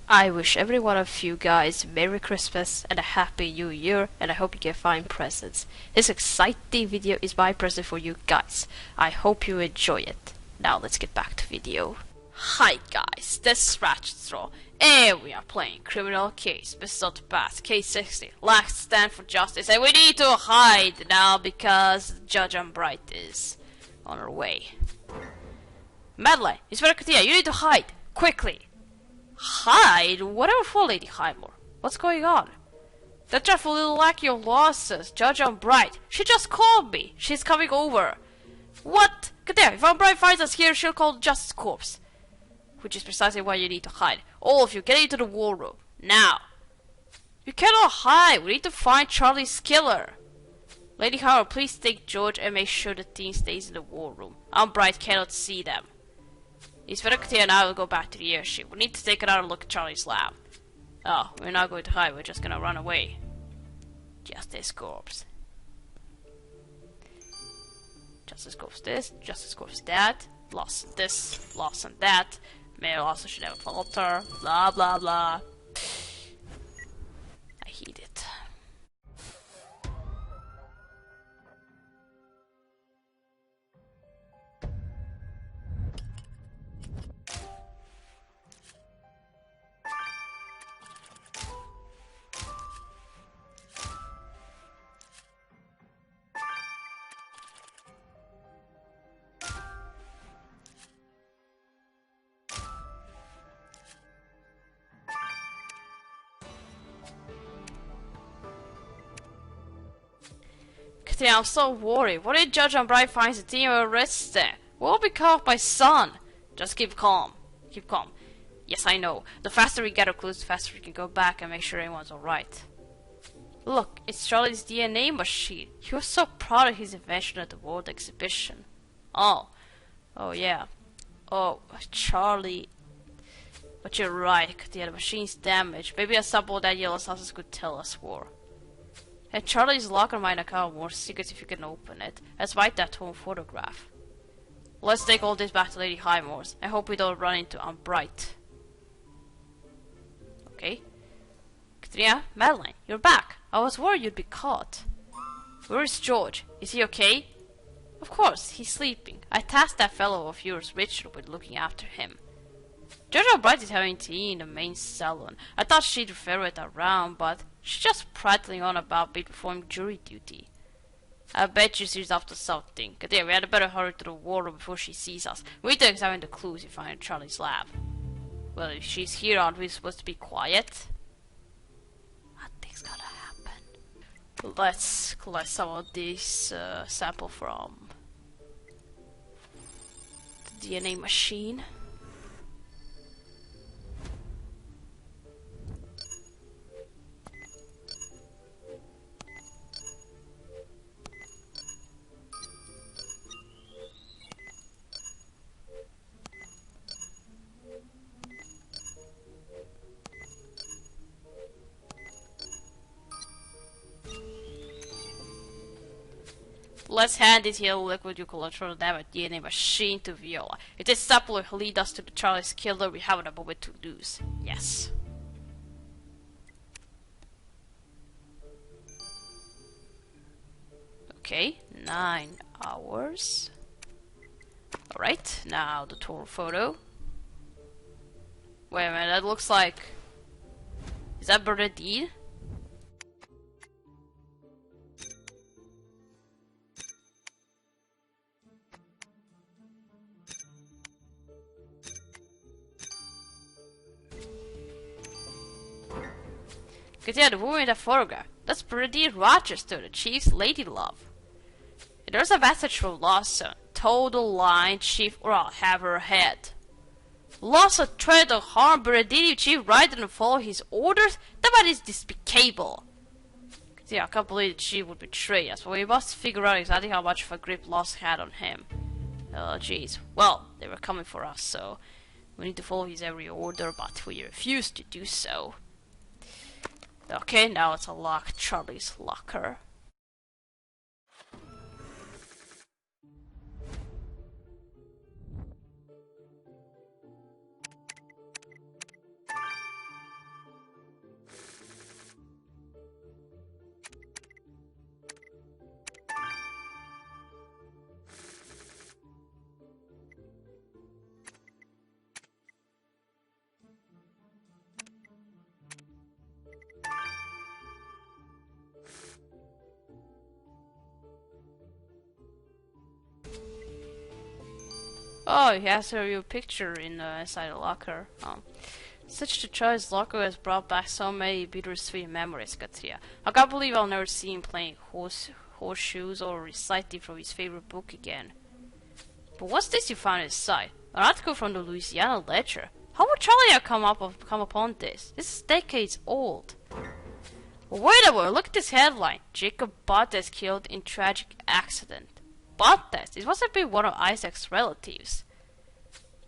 I wish every one of you guys Merry Christmas and a Happy New Year, and I hope you get fine presents. This exciting video is my present for you guys. I hope you enjoy it. Now let's get back to video. Hi guys, this is Ratchetstraw, and we are playing Criminal Case, Mr. Pass, Case 60, Last Stand for Justice, and we need to hide now because Judge Umbright is on her way. Madeline, Inspector Katia, you need to hide, quickly. Hide? Whatever for, Lady Highmore. What's going on? That dreadful little lackey of losses, Judge Umbright. She just called me. She's coming over. What? Katia, if Umbright finds us here, she'll call the Justice Corps. Which is precisely why you need to hide. All of you, get into the war room. Now. You cannot hide. We need to find Charlie's killer. Lady Howard, please take George and make sure the team stays in the war room. Umbright cannot see them. Inspector Katia and I will go back to the airship. We need to take another look at Charlie's lab. Oh, we're not going to hide. We're just gonna run away. Justice Corps. Justice Corps this. Justice Corps that. Lost this. Lost on that. Mail also should have a falter. Blah blah blah. I hate it. I'm so worried. What if Judge Umbright finds the team arrested? What will become of my son? Just keep calm. Keep calm. Yes, I know. The faster we get our clues, the faster we can go back and make sure everyone's alright. Look, it's Charlie's DNA machine. He was so proud of his invention at the World Exhibition. Oh. Oh, yeah. Oh, Charlie. But you're right. The machine's damaged. Maybe a sample of that yellow substance could tell us more. And Charlie's locker might account more secrets if you can open it. Let's write that home photograph. Let's take all this back to Lady Highmore's. I hope we don't run into Umbright. Okay. Katrina, Madeline, you're back. I was worried you'd be caught. Where is George? Is he okay? Of course, he's sleeping. I tasked that fellow of yours, Richard, with looking after him. Judge Umbright is having tea in the main salon. I thought she'd ferret around, but she's just prattling on about performing jury duty. I bet she's up to something. Katia, we had better hurry to the war room before she sees us. We need to examine the clues we find in Charlie's lab. Well, if she's here, aren't we supposed to be quiet? Nothing's gonna happen. Let's collect some of this sample from the DNA machine. Let's hand this yellow liquid you collect from the DNA machine to Viola. If this sample will lead us to the Charlie's killer, we haven't a moment to lose. Yes. Okay, 9 hours. Alright, now the tour photo. Wait a minute, that looks like... Is that Bernadine? Yeah, the woman in that photograph. That's Bernadine Rochester, the chief's lady love. And there's a message from Lawson. Toe the line, chief, or I'll have her head. Lawson tried to harm Bernadine, chief, right and follow his orders? That man is despicable. Yeah, I can't believe the chief would betray us, but we must figure out exactly how much of a grip Lawson had on him. Oh, jeez. Well, they were coming for us, so we need to follow his every order, but we refuse to do so. Okay, now let's unlock Charlie's locker. Oh, he has your picture inside the locker. Such a choice locker has brought back so many bittersweet memories, Katria. I can't believe I'll never see him playing horseshoes or reciting from his favorite book again. But what's this you found inside? An article from the Louisiana Ledger. How would Charlie have come upon this? This is decades old. Wait a minute, look at this headline. Jacob Bontes killed in tragic accident. Bontes? It must have been one of Isaac's relatives.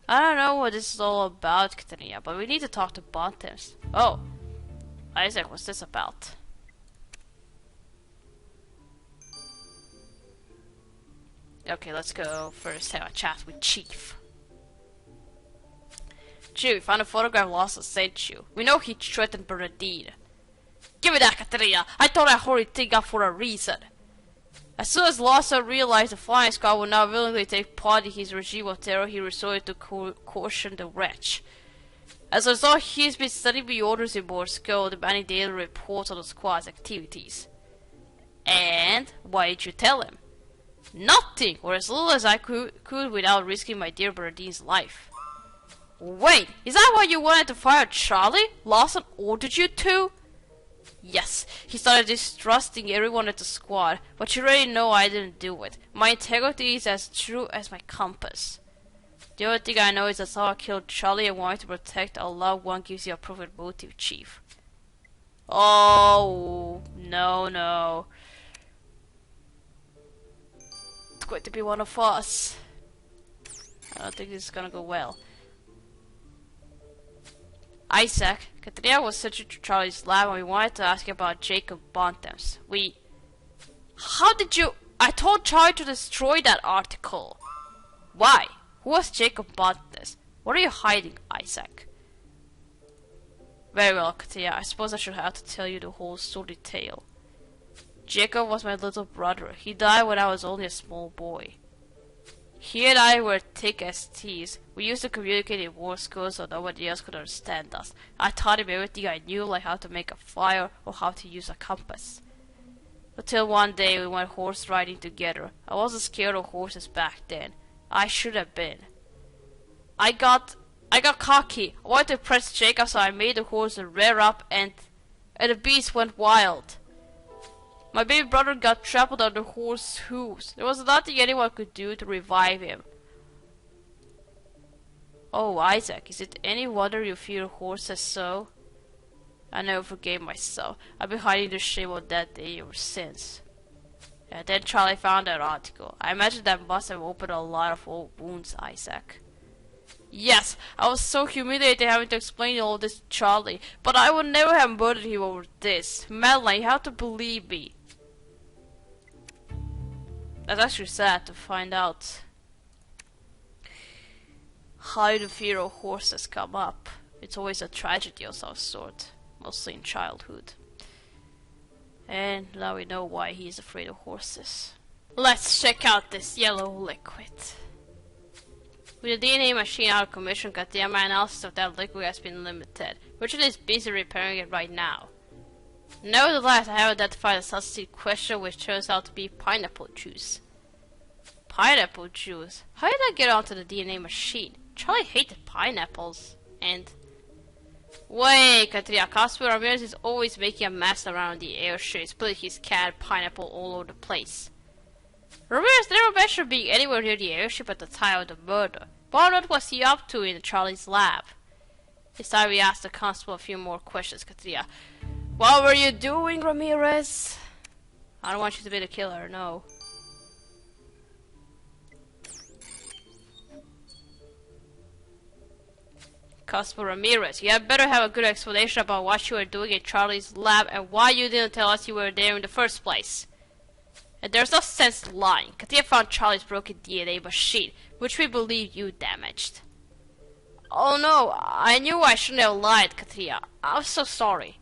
I don't know what this is all about, Catania, but we need to talk to Bontes. Oh, Isaac, what's this about? Okay, let's go first have a chat with Chief. Chief, we found a photograph Lawson sent you. We know he threatened Bernadine. Give me that, Katrina! I thought I hurried thing up for a reason. As soon as Lawson realized the flying squad would not willingly take part in his regime of terror, he resorted to caution the wretch. As a result, he's been studying the orders in Morse code, demanding daily reports on the squad's activities. And why did you tell him? Nothing, or as little as I could without risking my dear Bernadine's life. Wait, is that why you wanted to fire Charlie? Lawson ordered you to? Yes, he started distrusting everyone at the squad, but you already know I didn't do it. My integrity is as true as my compass. The only thing I know is that someone killed Charlie and wanted to protect a loved one gives you a proven motive, Chief. Oh, no. It's going to be one of us. I don't think this is gonna go well. Isaac, Katrina was searching through Charlie's lab and we wanted to ask you about Jacob Bontemps. How did you... I told Charlie to destroy that article. Why? Who was Jacob Bontemps? What are you hiding, Isaac? Very well, Katia. I suppose I should have to tell you the whole sordid tale. Jacob was my little brother. He died when I was only a small boy. He and I were thick as thieves. We used to communicate in Morse code so nobody else could understand us. I taught him everything I knew, like how to make a fire or how to use a compass. Until one day we went horse riding together. I wasn't scared of horses back then. I should have been. I got cocky. I wanted to impress Jacob, so I made the horse rear up and the beast went wild. My baby brother got trampled on the horse's hooves. There was nothing anyone could do to revive him. Oh, Isaac, is it any wonder you fear horses so? I never forgave myself. I've been hiding the shame of that day ever since. And then Charlie found that article. I imagine that must have opened a lot of old wounds, Isaac. Yes, I was so humiliated having to explain all this to Charlie, but I would never have murdered him over this. Madeline, you have to believe me. That's actually sad to find out how the fear of horses come up. It's always a tragedy of some sort, mostly in childhood. And now we know why he's afraid of horses. Let's check out this yellow liquid. With the DNA machine out of commission, Katia, my analysis of that liquid has been limited. Richard is busy repairing it right now. Nevertheless, I have identified a substitute question which turns out to be pineapple juice. Pineapple juice? How did I get onto the DNA machine? Charlie hated pineapples. And... Wait, Katrina, Casper Ramirez is always making a mess around the airship, spilling his cat pineapple all over the place. Ramirez never mentioned being anywhere near the airship at the time of the murder. But what was he up to in Charlie's lab? It's time we asked the constable a few more questions, Katrina. What were you doing, Ramirez? I don't want you to be the killer, no. Constable Ramirez, you had better have a good explanation about what you were doing in Charlie's lab and why you didn't tell us you were there in the first place. And there's no sense lying. Katia found Charlie's broken DNA machine, which we believe you damaged. Oh no, I knew I shouldn't have lied, Katia. I'm so sorry.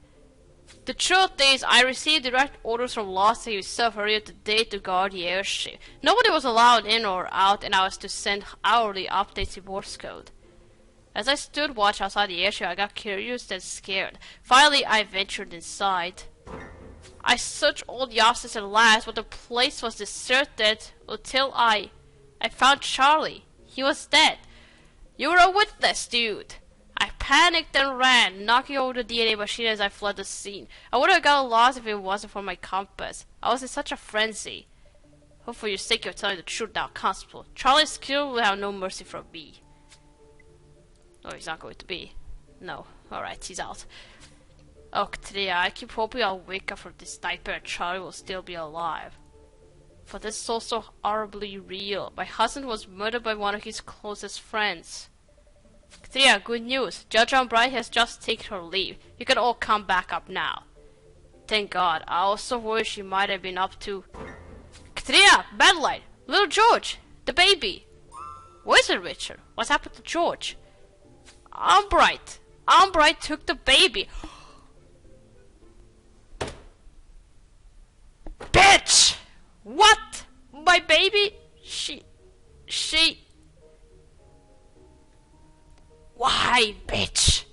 The truth is, I received direct orders from Lawson himself earlier today to guard the airship. Nobody was allowed in or out, and I was to send hourly updates in Morse code. As I stood watch outside the airship, I got curious and scared. Finally, I ventured inside. I searched all the offices and labs, but the place was deserted until I found Charlie. He was dead. You were a witness, dude. I panicked and ran, knocking over the DNA machine as I fled the scene. I would have gotten lost if it wasn't for my compass. I was in such a frenzy. Hope for your sake you're telling the truth now, Constable. Charlie's kill will have no mercy from me. Oh, he's not going to be. No. Alright, he's out. Oh, Katria, I keep hoping I'll wake up from this nightmare and Charlie will still be alive. But this is also horribly real. My husband was murdered by one of his closest friends. Katria, good news. Judge Albright has just taken her leave. You can all come back up now. Thank God. I also worry she might have been up to... Katria! Badlight! Little George! The baby! Where is it, Richard? What's happened to George? Albright! Albright took the baby! Bitch! What? My baby? She... Why, bitch?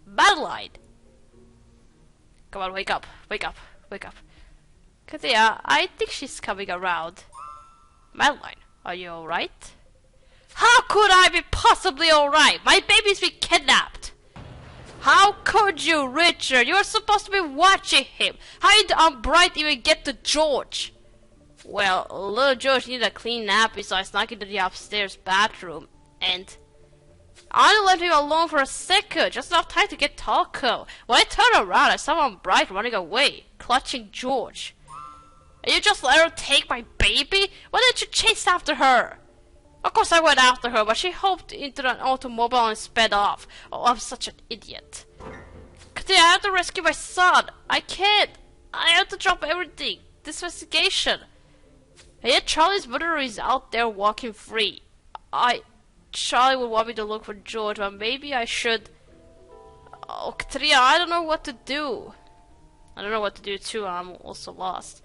Badlight! Come on, wake up. Wake up. Wake up. Katria, I think she's coming around. Madeline, are you alright? How could I be possibly alright? My baby's been kidnapped! How could you, Richard? You were supposed to be watching him. How did Albright even get to George? Well, little George needed a clean nappy, so I snuck into the upstairs bathroom. And I only left him alone for a second, just enough time to get Taco. When I turned around, I saw Albright running away, clutching George. And you just let her take my baby? Why didn't you chase after her? Of course I went after her, but she hopped into an automobile and sped off. Oh, I'm such an idiot. I have to rescue my son. I can't. I have to drop everything. This investigation. And yet Charlie's murderer is out there walking free. Charlie would want me to look for George, but maybe I should... Oh, Katria, I don't know what to do. I don't know what to do too, I'm also lost.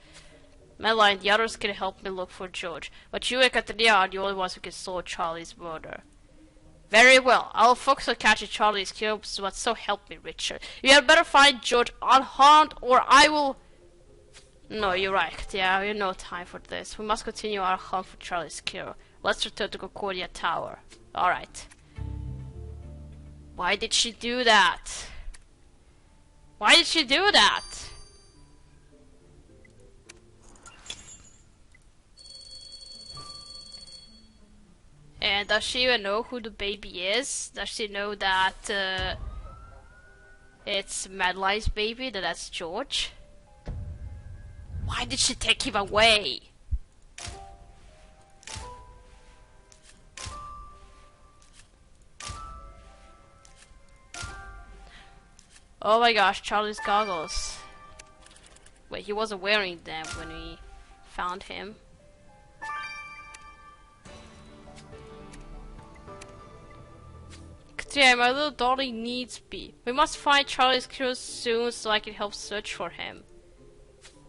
Madeline, the others can help me look for George, but you and Katria are the only ones who can solve Charlie's murder. Very well, I'll focus on catching Charlie's killer, but so help me, Richard. You had better find George unharmed, or I will... No, you're right, Katria, we have no time for this. We must continue our hunt for Charlie's killer. Let's return to Concordia Tower. Alright. Why did she do that? Why did she do that? And does she even know who the baby is? Does she know that it's Madeline's baby, that's George? Why did she take him away? Oh my gosh, Charlie's goggles. Wait, he wasn't wearing them when we found him. Katria, my little darling needs me. We must find Charlie's killer soon so I can help search for him.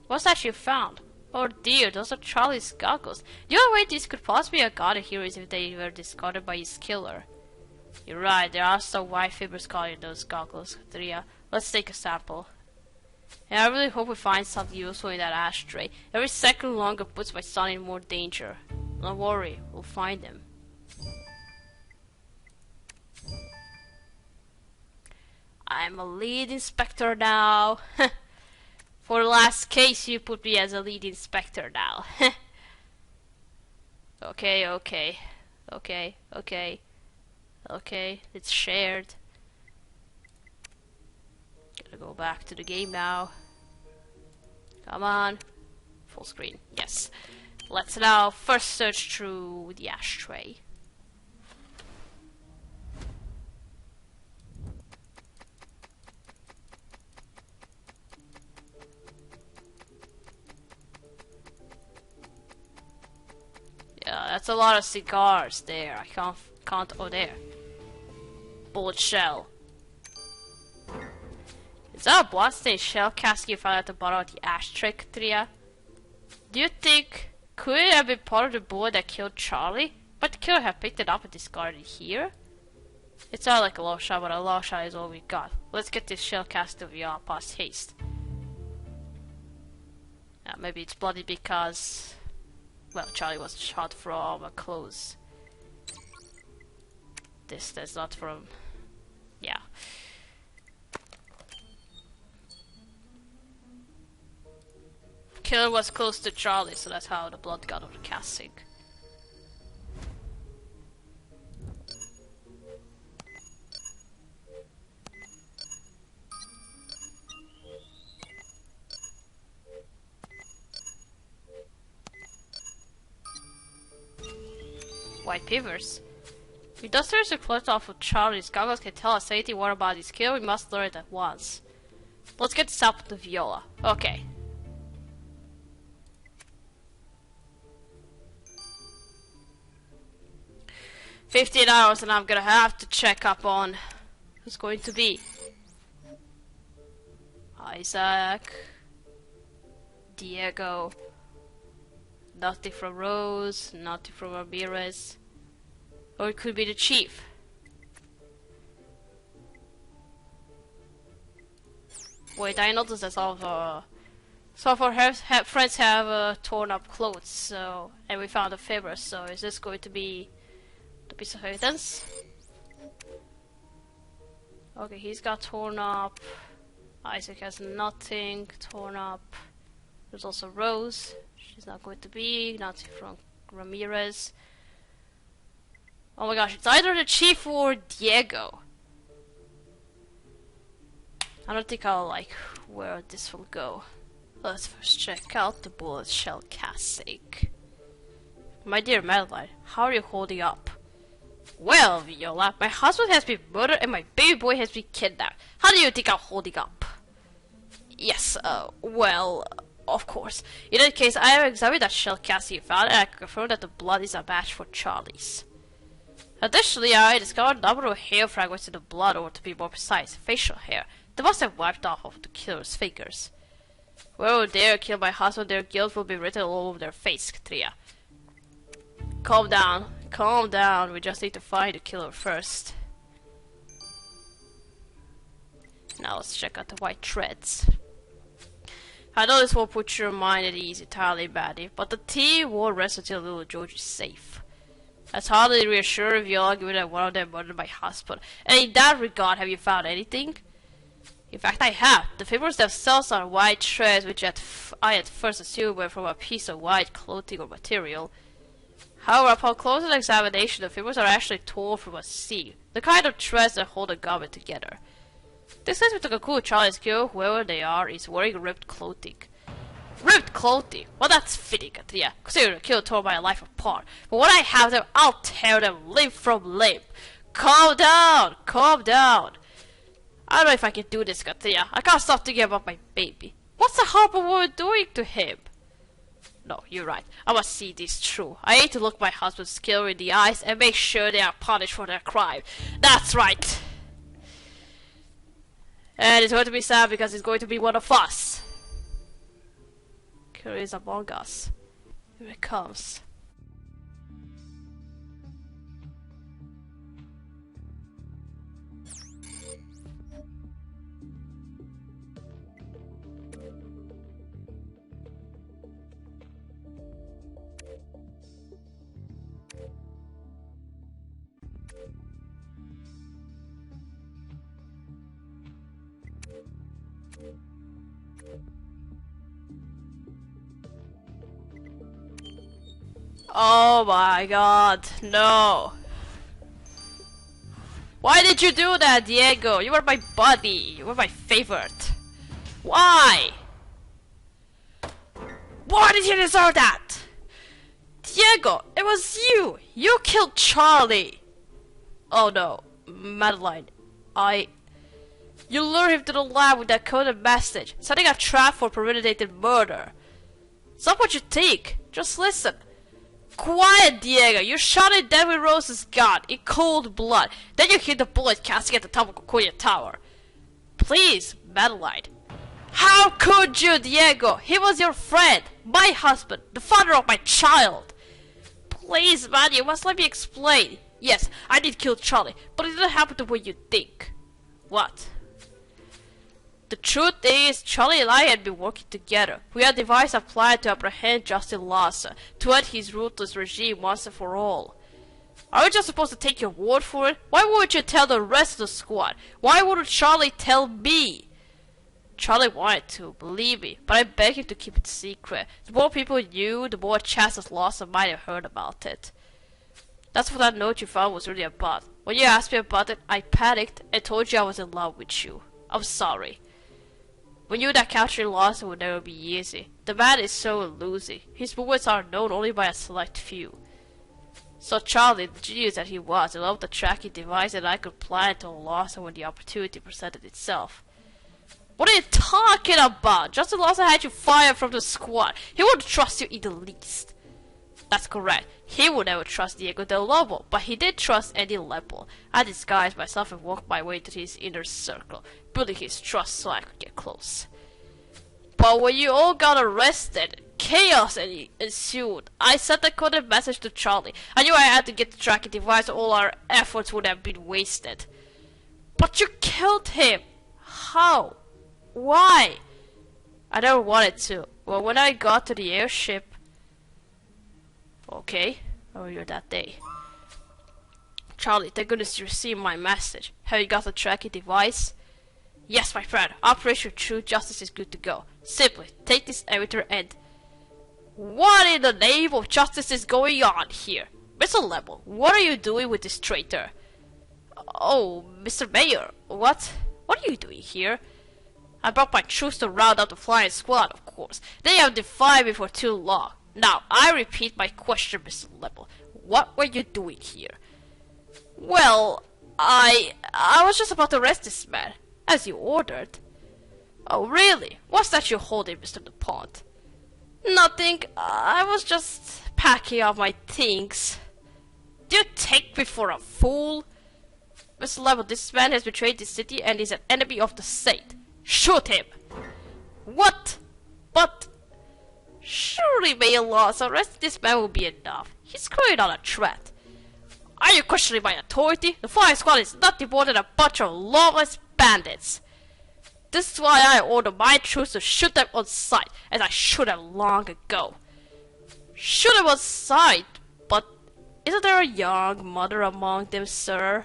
What's that you found? Oh dear, those are Charlie's goggles. The only way these could possibly have gotten here is if they were discarded by his killer. You're right, there are some white fibers caught in those goggles, Katria. Let's take a sample. And I really hope we find something useful in that ashtray. Every second longer puts my son in more danger. Don't worry, we'll find him. I'm a lead inspector now. For the last case, you put me as a lead inspector now. Okay, it's shared. Gotta go back to the game now. Come on. Full screen, yes. Let's now first search through the ashtray. Yeah, that's a lot of cigars there. I can't, oh there. Bullet shell. Is that a bloodstained shell cask you found at the bottom of the ashtray, Katria? Do you think, could it have been part of the bullet that killed Charlie? But the killer have picked it up and discarded it here? It's not like a long shot, but a long shot is all we got. Let's get this shell cask to VR past haste. Maybe it's bloody because... well, Charlie was shot from our clothes. distance, not from... yeah. Killer was close to Charlie, so that's how the blood got on the casting. White Beavers. If Duster is a close off of Charlie's goggles can tell us anything more about his kill, we must learn it at once. Let's get this up with the Viola. Okay. $15 and I'm gonna have to check up on who's going to be. Isaac. Diego. Nothing from Rose, nothing from Ramirez. Or it could be the chief. Wait, I noticed that some of our friends have torn up clothes, so, and we found a favor, so is this going to be the piece of evidence? Okay, he's got torn up. Isaac has nothing torn up. There's also Rose. She's not going to be. Nothing from Ramirez. Oh my gosh, it's either the chief or Diego. I don't think I'll like where this will go. Let's first check out the bullet shell casing. My dear Madeline, how are you holding up? Well, Viola, my husband has been murdered and my baby boy has been kidnapped. How do you think I'm holding up? Yes, well, of course. In that case, I have examined that shell casting you found and I can confirm that the blood is a match for Charlie's. Additionally, I discovered a number of hair fragments in the blood, or to be more precise, facial hair. They must have wiped off of the killer's fingers. Whoever dare kill my husband, their guilt will be written all over their face, Katria. Calm down. Calm down. We just need to find the killer first. Now let's check out the white threads. I know this won't put your mind at ease entirely, Maddie, but the team won't rest until little George is safe. That's hardly reassuring Viola, given that one of them murdered my husband. And in that regard, have you found anything? In fact, I have. The fibers themselves are white threads, which I at first assumed were from a piece of white clothing or material. However, upon closer examination, the fibers are actually torn from a seam, the kind of threads that hold a garment together. This leads me to conclude Charlie's kill, whoever they are, is wearing ripped clothing. Ripped clothing? Well, that's fitting, Katria, considering the kill tore my life apart. But when I have them, I'll tear them limb from limb. Calm down, calm down. I don't know if I can do this, Katria. I can't stop thinking about my baby. What's the harper woman doing to him? No, you're right. I must see this through. I need to look my husband's killer in the eyes and make sure they are punished for their crime. That's right. And it's going to be sad because it's going to be one of us. Killer is among us. Here it comes. Oh my god, no. Why did you do that, Diego? You were my buddy. You were my favorite. Why? Why did you deserve that? Diego, it was you. You killed Charlie. Oh no, Madeline. You lured him to the lab with that coded message, setting a trap for premeditated murder. It's not what you think. Just listen. Quiet, Diego! You shot at David Rose's gun in cold blood. Then you hit the bullet casting at the top of Coconia Tower. Please, Madeline. How could you, Diego? He was your friend, my husband, the father of my child. Please, man, you must let me explain. Yes, I did kill Charlie, but it didn't happen the way you think. What? The truth is, Charlie and I had been working together. We had devised a plan to apprehend Justin Lassa, to end his ruthless regime once and for all. Are we just supposed to take your word for it? Why wouldn't you tell the rest of the squad? Why wouldn't Charlie tell me? Charlie wanted to, believe me, but I begged him to keep it secret. The more people knew, the more chances Lawson might have heard about it. That's what that note you found was really about. When you asked me about it, I panicked and told you I was in love with you. I'm sorry. We knew that capturing Lawson would never be easy. The man is so elusive. His movements are known only by a select few. So Charlie, the genius that he was, developed the tracking device that I could plant to Lawson when the opportunity presented itself. What are you talking about? Justin Lawson had you fired from the squad. He wouldn't trust you in the least. That's correct. He would never trust Diego Del Lobo, but he did trust Eddie Lepel. I disguised myself and walked my way into his inner circle, building his trust so I could get close. But when you all got arrested, chaos ensued. I sent a coded message to Charlie. I knew I had to get the tracking device or all our efforts would have been wasted. But you killed him! How? Why? I never wanted to. Well, when I got to the airship... Okay, earlier that day. Charlie, thank goodness you received my message. Have you got the tracking device? Yes, my friend. Operation True Justice is good to go. Simply, take this emitter and... What in the name of justice is going on here? Mr. Lepel, what are you doing with this traitor? Oh, Mr. Mayor, what are you doing here? I brought my troops to round up the flying squad, of course. They have defied me for too long. Now, I repeat my question, Mr. Lepel. What were you doing here? Well, I was just about to arrest this man, as you ordered. Oh, really? What's that you're holding, Mr. DuPont? Nothing. I was just packing up my things. Do you take me for a fool? Mr. Lepel, this man has betrayed the city and is an enemy of the state. Shoot him! What? But... Surely, Mayor Lawson, arresting this man will be enough. He's clearly not a threat. Are you questioning my authority? The flying squad is nothing more than a bunch of lawless bandits. This is why I order my troops to shoot them on sight, as I should have long ago. Shoot them on sight? But isn't there a young mother among them, sir?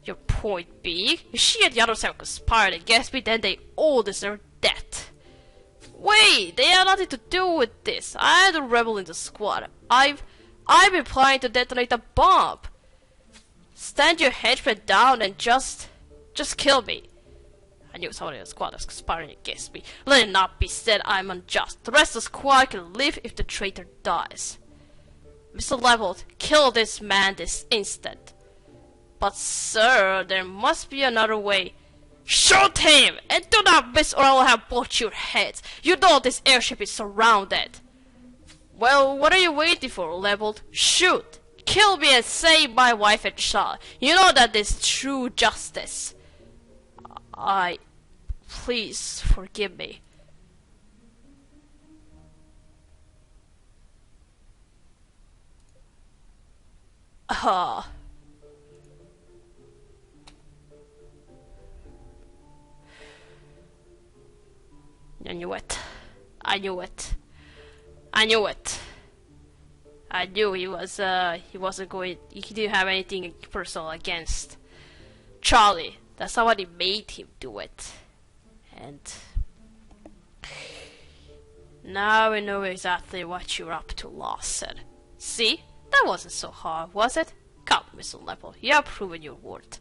Your point being, if she and the others have conspired against me, then they all deserve death. Wait, they have nothing to do with this. I am the rebel in the squad. I've been planning to detonate a bomb. Stand your henchmen down and just kill me. I knew somebody in the squad was conspiring against me. Let it not be said I am unjust. The rest of the squad can live if the traitor dies. Mr. Lepel, kill this man this instant. But sir, there must be another way. Shoot him! And do not miss or I will have both your heads. You know this airship is surrounded. Well, what are you waiting for, Lepel? Shoot! Kill me and save my wife and child. You know that is true justice. Please forgive me. I knew it. I knew it. I knew it. I knew he wasn't going. He didn't have anything personal against Charlie. That somebody made him do it, and now we know exactly what you're up to, Lawson. See, that wasn't so hard, was it? Come, Mr. Lepel, you have proven your worth.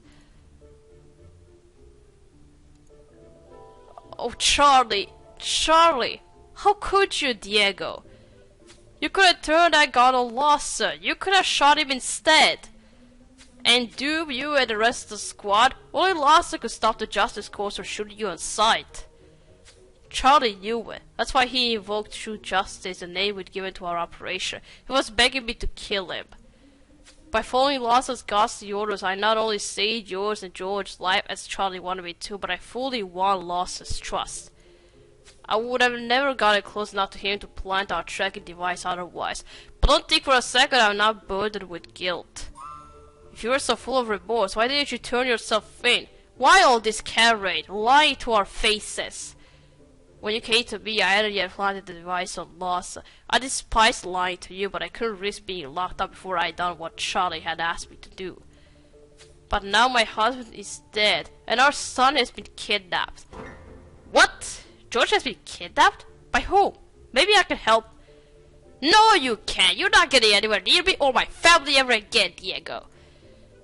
Oh, Charlie. Charlie, how could you, Diego? You could have turned that gun on Lawson. You could have shot him instead. And Doob, you and the rest of the squad, only Lawson could stop the justice course from shooting you on sight. Charlie knew it. That's why he invoked True Justice, the name we'd given to our operation. He was begging me to kill him. By following Lawson's ghastly orders, I not only saved yours and George's life as Charlie wanted me to, but I fully won Lawson's trust. I would have never gotten close enough to him to plant our tracking device otherwise. But don't think for a second I'm not burdened with guilt. If you were so full of remorse, why didn't you turn yourself in? Why all this carade, lying to our faces? When you came to me, I already planted the device on Lhasa. I despised lying to you, but I couldn't risk being locked up before I'd done what Charlie had asked me to do. But now my husband is dead, and our son has been kidnapped. What? George has been kidnapped? By whom? Maybe I can help. No, you can't. You're not getting anywhere near me or my family ever again, Diego.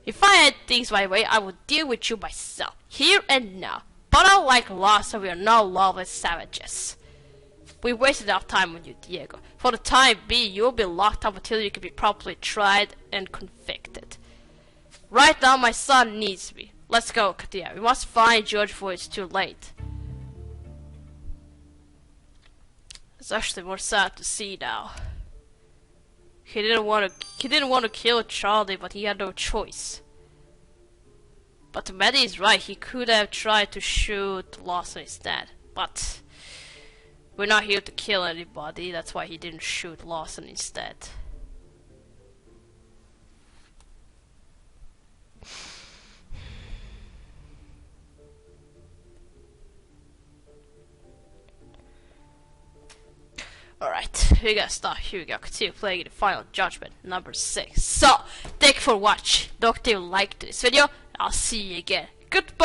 If I had things my way, I would deal with you myself, here and now. But unlike Lhasa, we are now lawless savages. We wasted enough time on you, Diego. For the time being, you'll be locked up until you can be properly tried and convicted. Right now, my son needs me. Let's go, Katia. We must find George before it's too late. It's actually more sad to see now. He didn't want to kill Charlie, but he had no choice. But Maddie is right. He could have tried to shoot Lawson instead. But we're not here to kill anybody. That's why he didn't shoot Lawson instead. Alright, we gotta start. Here we go. Continue playing the Final Judgment number 6. So, thank you for watching. Don't forget to like this video. I'll see you again. Goodbye!